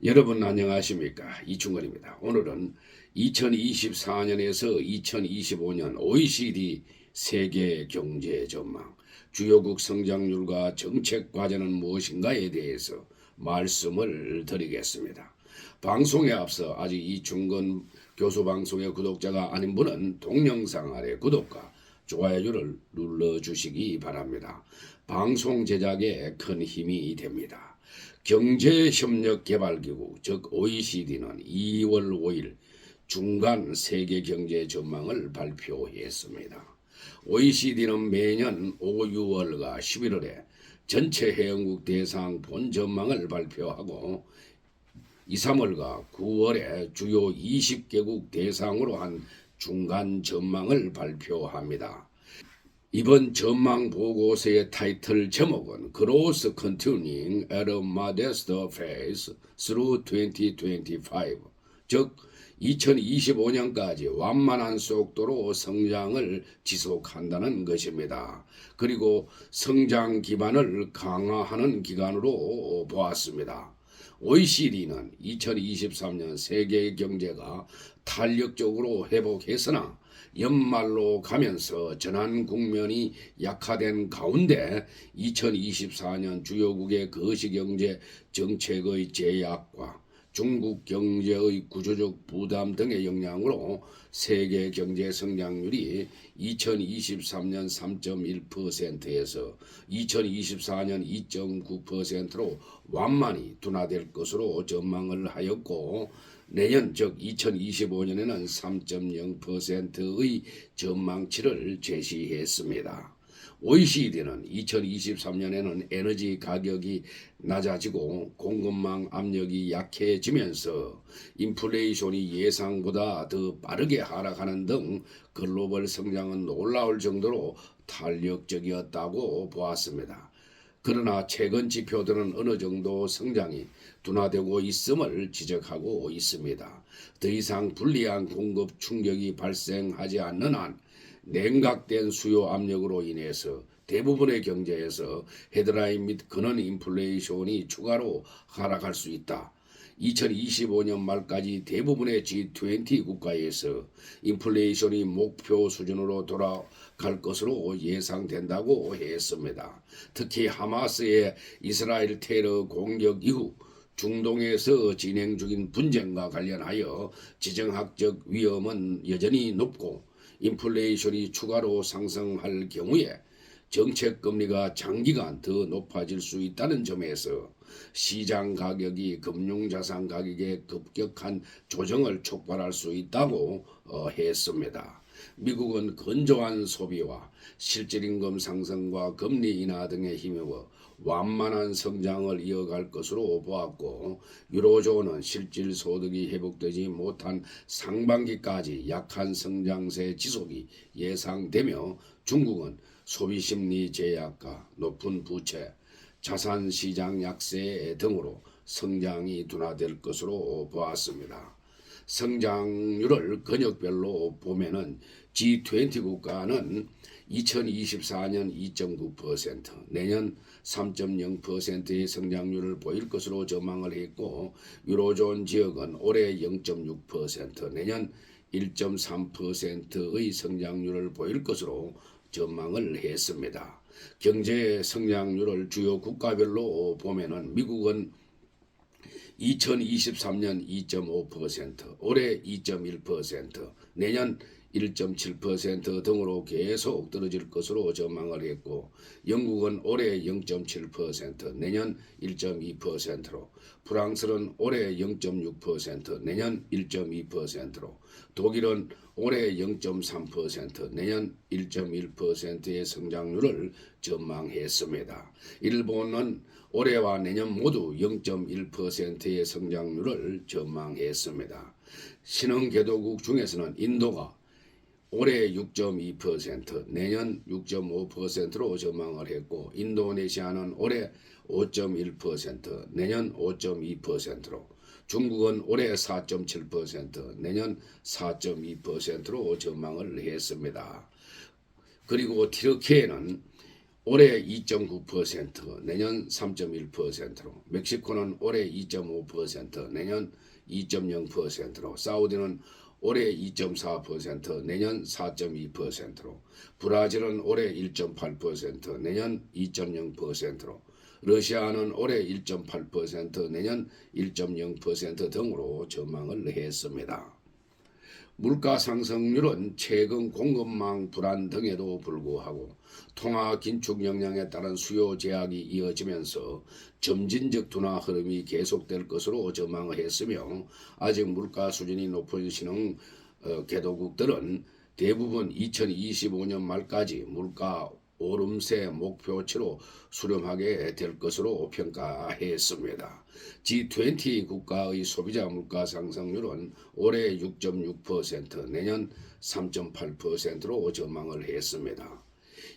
여러분 안녕하십니까? 이충건입니다. 오늘은 2024년에서 2025년 OECD 세계 경제 전망, 주요국 성장률과 정책 과제는 무엇인가에 대해서 말씀을 드리겠습니다. 방송에 앞서 아직 이충건 교수 방송의 구독자가 아닌 분은 동영상 아래 구독과 좋아요를 눌러주시기 바랍니다. 방송 제작에 큰 힘이 됩니다. 경제협력개발기구 즉 OECD는 2월 5일 중간 세계 경제 전망을 발표했습니다. OECD는 매년 5, 6월과 11월에 전체 회원국 대상 본 전망을 발표하고 2, 3월과 9월에 주요 20개국 대상으로 한 중간 전망을 발표합니다. 이번 전망 보고서의 타이틀 제목은 Growth Continuing at a Modest Pace Through 2025, 즉 2025년까지 완만한 속도로 성장을 지속한다는 것입니다. 그리고 성장 기반을 강화하는 기간으로 보았습니다. OECD는 2023년 세계 경제가 탄력적으로 회복했으나 연말로 가면서 전환 국면이 약화된 가운데 2024년 주요국의 거시경제 정책의 제약과 중국 경제의 구조적 부담 등의 영향으로 세계 경제 성장률이 2023년 3.1%에서 2024년 2.9%로 완만히 둔화될 것으로 전망을 하였고, 내년 즉 2025년에는 3.0%의 전망치를 제시했습니다. OECD는 2023년에는 에너지 가격이 낮아지고 공급망 압력이 약해지면서 인플레이션이 예상보다 더 빠르게 하락하는 등 글로벌 성장은 놀라울 정도로 탄력적이었다고 보았습니다. 그러나 최근 지표들은 어느 정도 성장이 둔화되고 있음을 지적하고 있습니다. 더 이상 불리한 공급 충격이 발생하지 않는 한 냉각된 수요 압력으로 인해서 대부분의 경제에서 헤드라인 및 근원 인플레이션이 추가로 하락할 수 있다. 2025년 말까지 대부분의 G20 국가에서 인플레이션이 목표 수준으로 돌아갈 것으로 예상된다고 했습니다. 특히 하마스의 이스라엘 테러 공격 이후 중동에서 진행 중인 분쟁과 관련하여 지정학적 위험은 여전히 높고 인플레이션이 추가로 상승할 경우에 정책금리가 장기간 더 높아질 수 있다는 점에서 시장 가격이 금융자산 가격의 급격한 조정을 촉발할 수 있다고 했습니다. 미국은 건조한 소비와 실질임금 상승과 금리 인하 등에 힘입어 완만한 성장을 이어갈 것으로 보았고, 유로존은 실질 소득이 회복되지 못한 상반기까지 약한 성장세 지속이 예상되며, 중국은 소비심리 제약과 높은 부채, 자산시장 약세 등으로 성장이 둔화될 것으로 보았습니다. 성장률을 근역별로 보면은 G20 국가는 2024년 2.9%, 내년 3.0%의 성장률을 보일 것으로 전망을 했고, 유로존 지역은 올해 0.6%, 내년 1.3%의 성장률을 보일 것으로 전망을 했습니다. 경제 성장률을 주요 국가별로 보면은 미국은 2023년 2.5%, 올해 2.1%, 내년 1.7% 등으로 계속 떨어질 것으로 전망을 했고, 영국은 올해 0.7%, 내년 1.2%로, 프랑스는 올해 0.6%, 내년 1.2%로, 독일은 올해 0.3%, 내년 1.1%의 성장률을 전망했습니다. 일본은 올해와 내년 모두 0.1%의 성장률을 전망했습니다. 신흥개도국 중에서는 인도가 올해 6.2%, 내년 6.5%로 전망을 했고, 인도네시아는 올해 5.1%, 내년 5.2%로, 중국은 올해 4.7%, 내년 4.2%로 전망을 했습니다. 그리고 튀르키예는 올해 2.9%, 내년 3.1%로, 멕시코는 올해 2.5%, 내년 2.0%로, 사우디는 올해 2.4%, 내년 4.2%로, 브라질은 올해 1.8%, 내년 2.0%로, 러시아는 올해 1.8%, 내년 1.0% 등으로 전망을 했습니다. 물가 상승률은 최근 공급망 불안 등에도 불구하고 통화 긴축 역량에 따른 수요 제약이 이어지면서 점진적 둔화 흐름이 계속될 것으로 전망을 했으며, 아직 물가 수준이 높은 신흥 개도국들은 대부분 2025년 말까지 물가 오름세 목표치로 수렴하게 될 것으로 평가했습니다. G20 국가의 소비자 물가 상승률은 올해 6.6%, 내년 3.8%로 전망을 했습니다.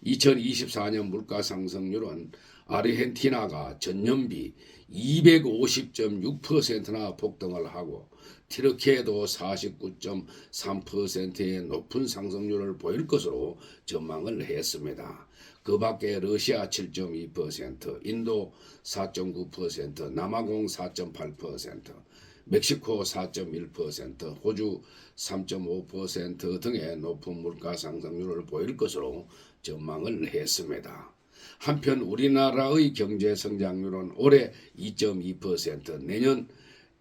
2024년 물가 상승률은 아르헨티나가 전년비 250.6%나 폭등을 하고 튀르키예도 49.3%의 높은 상승률을 보일 것으로 전망을 했습니다. 그 밖에 러시아 7.2%, 인도 4.9%, 남아공 4.8%, 멕시코 4.1%, 호주 3.5% 등의 높은 물가 상승률을 보일 것으로 전망을 했습니다. 한편 우리나라의 경제 성장률은 올해 2.2%, 내년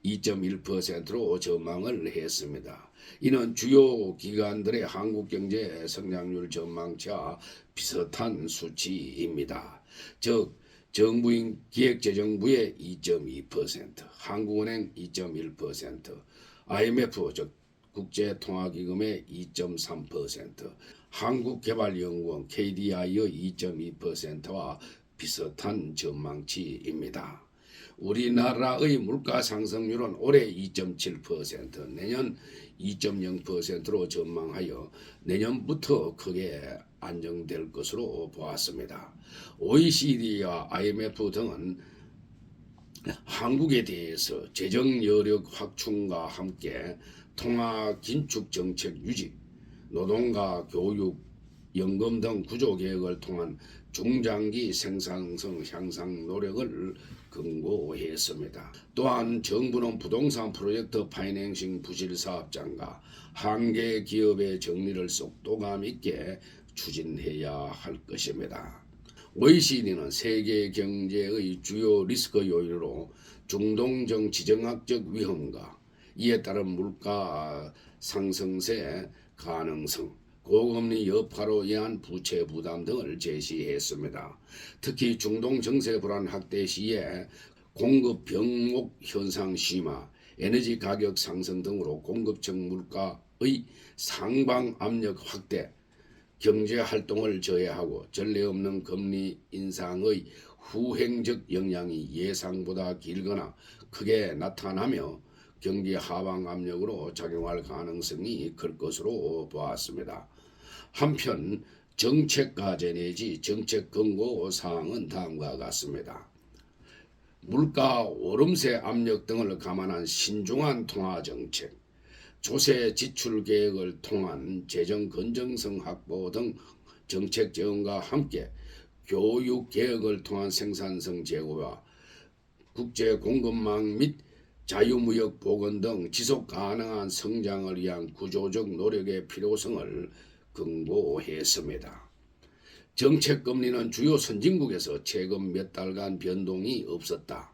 2.1%로 전망을 했습니다. 이는 주요 기관들의 한국 경제 성장률 전망치와 비슷한 수치입니다. 즉 정부인 기획재정부의 2.2%, 한국은행 2.1%, IMF 즉 국제통화기금의 2.3%, 한국개발연구원 KDI의 2.2%와 비슷한 전망치입니다. 우리나라의 물가 상승률은 올해 2.7%, 내년 2.0%로 전망하여 내년부터 크게 안정될 것으로 보았습니다. OECD와 IMF 등은 한국에 대해서 재정 여력 확충과 함께 통화 긴축 정책 유지, 노동과 교육, 연금 등 구조 개혁을 통한 중장기 생산성 향상 노력을 권고했습니다. 또한 정부는 부동산 프로젝트 파이낸싱 부실 사업장과 한계 기업의 정리를 속도감 있게 추진해야 할 것입니다. OECD는 세계 경제의 주요 리스크 요인으로 중동적 지정학적 위험과 이에 따른 물가 상승세 가능성, 고금리 여파로 인한 부채 부담 등을 제시했습니다. 특히 중동 정세 불안 확대 시에 공급 병목 현상 심화, 에너지 가격 상승 등으로 공급적 물가의 상방 압력 확대, 경제 활동을 저해하고 전례 없는 금리 인상의 후행적 영향이 예상보다 길거나 크게 나타나며 경기 하방 압력으로 작용할 가능성이 클 것으로 보았습니다. 한편 정책 과제 내지 정책 권고 사항은 다음과 같습니다. 물가 오름세 압력 등을 감안한 신중한 통화정책, 조세 지출 계획을 통한 재정 건전성 확보 등 정책 지원과 함께 교육 개혁을 통한 생산성 제고와 국제 공급망 및 자유무역 복원 등 지속 가능한 성장을 위한 구조적 노력의 필요성을 권고했습니다. 정책금리는 주요 선진국에서 최근 몇 달간 변동이 없었다.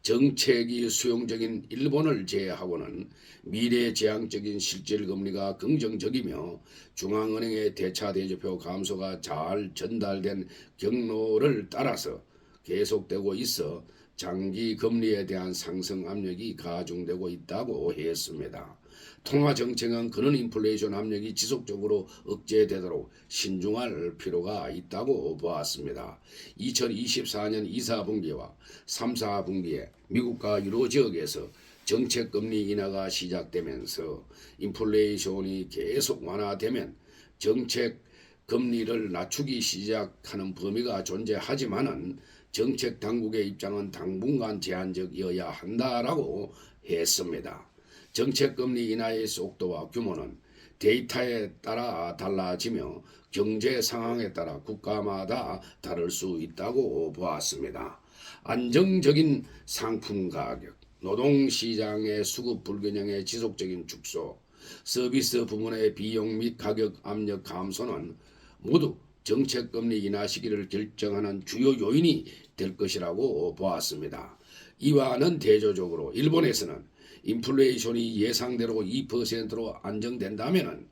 정책이 수용적인 일본을 제외하고는 미래지향적인 실질금리가 긍정적이며 중앙은행의 대차대조표 감소가 잘 전달된 경로를 따라서 계속되고 있어 장기 금리에 대한 상승 압력이 가중되고 있다고 했습니다. 통화정책은 그런 인플레이션 압력이 지속적으로 억제되도록 신중할 필요가 있다고 보았습니다. 2024년 2, 4분기와 3, 4분기에 미국과 유로 지역에서 정책금리 인하가 시작되면서 인플레이션이 계속 완화되면 정책 금리를 낮추기 시작하는 범위가 존재하지만은 정책 당국의 입장은 당분간 제한적이어야 한다라고 했습니다. 정책금리 인하의 속도와 규모는 데이터에 따라 달라지며 경제 상황에 따라 국가마다 다를 수 있다고 보았습니다. 안정적인 상품 가격, 노동시장의 수급 불균형의 지속적인 축소, 서비스 부문의 비용 및 가격 압력 감소는 모두 정책금리 인하 시기를 결정하는 주요 요인이 될 것이라고 보았습니다. 이와는 대조적으로 일본에서는 인플레이션이 예상대로 2%로 안정된다면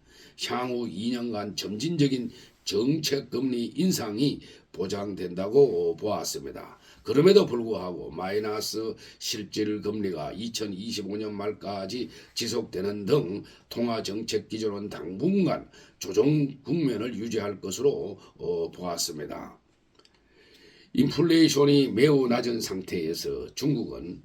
향후 2년간 점진적인 정책금리 인상이 보장된다고 보았습니다. 그럼에도 불구하고 마이너스 실질금리가 2025년 말까지 지속되는 등 통화정책 기조는 당분간 조정 국면을 유지할 것으로 보았습니다. 인플레이션이 매우 낮은 상태에서 중국은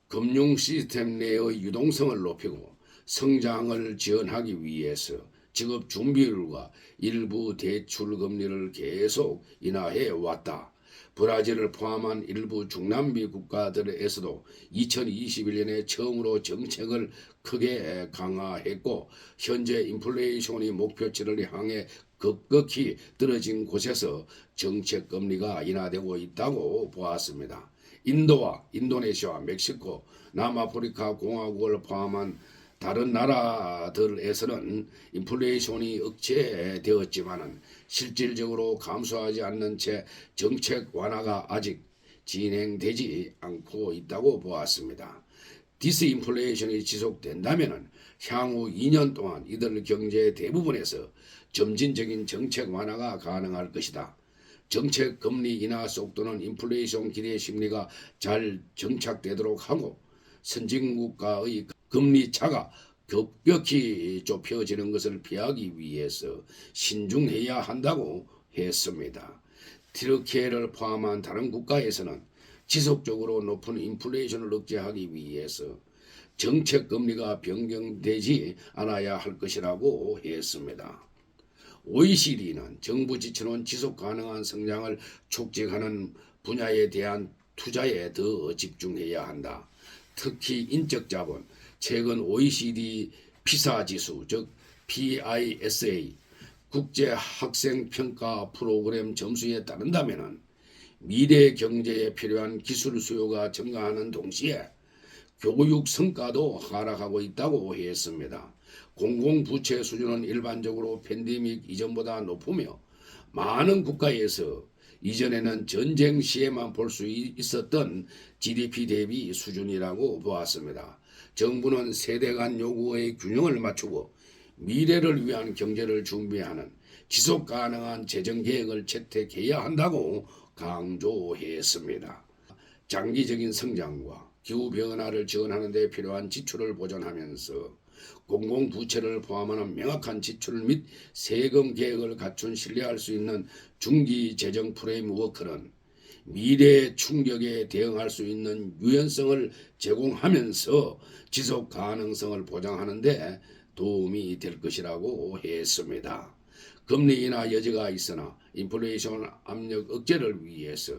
금융 시스템 내의 유동성을 높이고 성장을 지원하기 위해서 지급 준비율과 일부 대출 금리를 계속 인하해 왔다. 브라질을 포함한 일부 중남미 국가들에서도 2021년에 처음으로 정책을 크게 강화했고 현재 인플레이션이 목표치를 향해 급격히 떨어진 곳에서 정책 금리가 인하되고 있다고 보았습니다. 인도와 인도네시아, 멕시코, 남아프리카 공화국을 포함한 다른 나라들에서는 인플레이션이 억제되었지만 실질적으로 감소하지 않는 채 정책 완화가 아직 진행되지 않고 있다고 보았습니다. 디스인플레이션이 지속된다면 향후 2년 동안 이들 경제 대부분에서 점진적인 정책 완화가 가능할 것이다. 정책 금리 인하 속도는 인플레이션 기대 심리가 잘 정착되도록 하고 선진국가의 금리 차가 급격히 좁혀지는 것을 피하기 위해서 신중해야 한다고 했습니다. 튀르키예를 포함한 다른 국가에서는 지속적으로 높은 인플레이션을 억제하기 위해서 정책 금리가 변경되지 않아야 할 것이라고 했습니다. OECD는 정부 지출은 지속 가능한 성장을 촉진하는 분야에 대한 투자에 더 집중해야 한다. 특히 인적 자본, 최근 OECD 피사 지수, 즉 PISA 국제 학생 평가 프로그램 점수에 따른다면 미래 경제에 필요한 기술 수요가 증가하는 동시에 교육 성과도 하락하고 있다고 했습니다. 공공부채 수준은 일반적으로 팬데믹 이전보다 높으며 많은 국가에서 이전에는 전쟁 시에만 볼 수 있었던 GDP 대비 수준이라고 보았습니다. 정부는 세대 간 요구의 균형을 맞추고 미래를 위한 경제를 준비하는 지속 가능한 재정 계획을 채택해야 한다고 강조했습니다. 장기적인 성장과 기후 변화를 지원하는 데 필요한 지출을 보전하면서 공공부채를 포함하는 명확한 지출 및 세금 계획을 갖춘 신뢰할 수 있는 중기 재정 프레임워크는 미래의 충격에 대응할 수 있는 유연성을 제공하면서 지속 가능성을 보장하는 데 도움이 될 것이라고 했습니다. 금리 인하 여지가 있으나 인플레이션 압력 억제를 위해서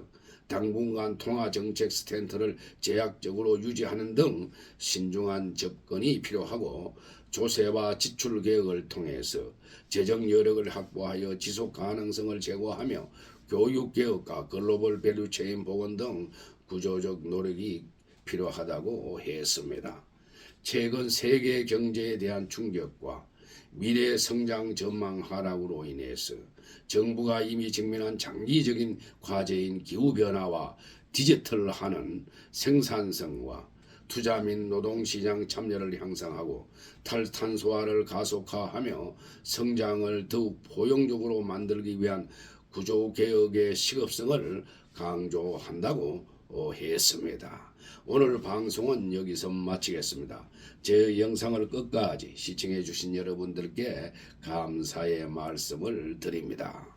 당분간 통화정책 스탠스를 제약적으로 유지하는 등 신중한 접근이 필요하고 조세와 지출 계획을 통해서 재정 여력을 확보하여 지속 가능성을 제고하며 교육 개혁과 글로벌 밸류체인 복원 등 구조적 노력이 필요하다고 했습니다. 최근 세계 경제에 대한 충격과 미래 성장 전망 하락으로 인해서 정부가 이미 직면한 장기적인 과제인 기후변화와 디지털화는 생산성과 투자 및 노동시장 참여를 향상하고 탈탄소화를 가속화하며 성장을 더욱 포용적으로 만들기 위한 구조개혁의 시급성을 강조한다고 했습니다. 오늘 방송은 여기서 마치겠습니다. 제 영상을 끝까지 시청해 주신 여러분들께 감사의 말씀을 드립니다.